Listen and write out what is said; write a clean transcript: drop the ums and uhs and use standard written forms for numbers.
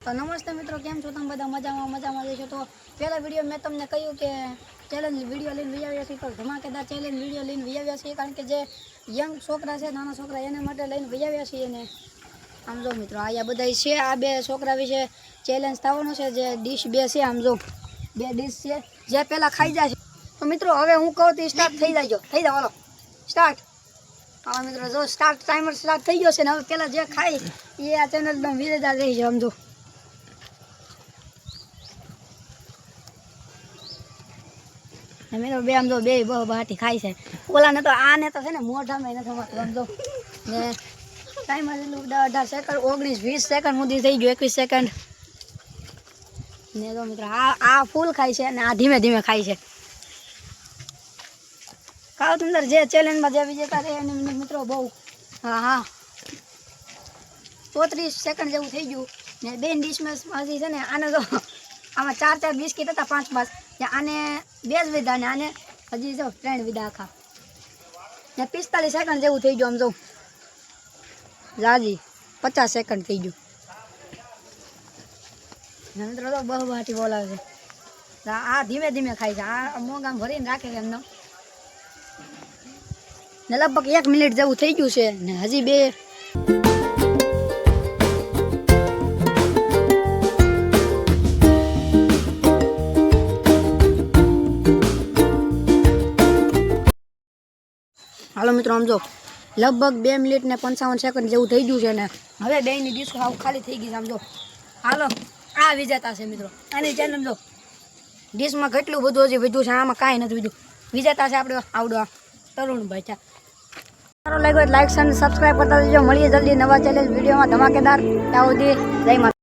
तो नमस्ते मित्रों, केम छो तमे बधा मजामां जशो। तो पहला विडियो मैं तमने कह्युं के चेलेंज विडियो लईने वियाव्या छीए, तो धमाकेदार चेलेंज विडियो लईने वियाव्या छीए, कारण के जे यंग छोकरा छे, नाना छोकरा एने माटे लईने वियाव्या छीए ने आम जो मित्रों आया बधाई छे। आ बे छोकरा विषे चेलेंज थवानो छे। जे डिश बे छे, आम जो बे डिश छे, जे पहेला खाई जाशे। तो मित्रों हवे हूँ कहूं तो स्टार्ट थई जाजो, थई जाओ, हालो स्टार्ट। हाँ मित्रों जो स्टार्ट टाइमर स्टार्ट थई गयो छे ने, हवे पहेला जे खाई ए आ चेनल में विजेता रही छे। समझो मेरे बे आम जो बे बाटी खाई छे। ओला ने तो आने तो छे ने मोढा में नथी मारतो। समझो ने टाइमर 18 सेकंड 19 20 सेकंड मुदी થઈ ગયો, 21 સેકंड ने। तो मित्र आ फूल खाई छे ने आ धीमे धीमे खाई छे। खाओ तुम जे चेलेंज में जे विजेता रहे ने मित्रों बहु हाँ हाँ 34 सेकंड जेवुं થઈ ગયું ने बेन डिश में हजी छे ने आने जो आमां 4 बिस्किट हता 5 आने 2 ज विधा ने आने हजी जो 3 विधा आखा ने 45 सेकंड जेवुं થઈ ગયું। आम जो जाजी 50 सेकंड થઈ ગયું ने मित्रों तो बहु बाटी बोलावे छे। आ धीमे धीमे खाई छे, आ मोगाम भरीने राखे छे एमने ने लगभग 1 मिनिट जेवुं થઈ ગયું છે ને હજી બે। हालो मित्रों आम जो लगभग 2 मिनिट ने 55 सेकंड जेवुं થઈ ગયું છે ને હવે બેની ડીશ હાવ ખાલી થઈ ગઈ છે। आम जो हालो आ विजेता छे मित्रों। आनी चेनल जो ડીશ में કેટલું બધું હજી વધ્યું છે, આમાં કાંઈ નથી વધ્યું। विजेता છે આપણો આવડો તરુણભાઈ છે। સારો લાગ્યો લાઈક અને સબસ્ક્રાઇબ કરતા રહેજો। મળીએ જલ્દી નવા ચેલેન્જ વિડીયોમાં ધમાકેદાર। ત્યાં સુધી જય માતા।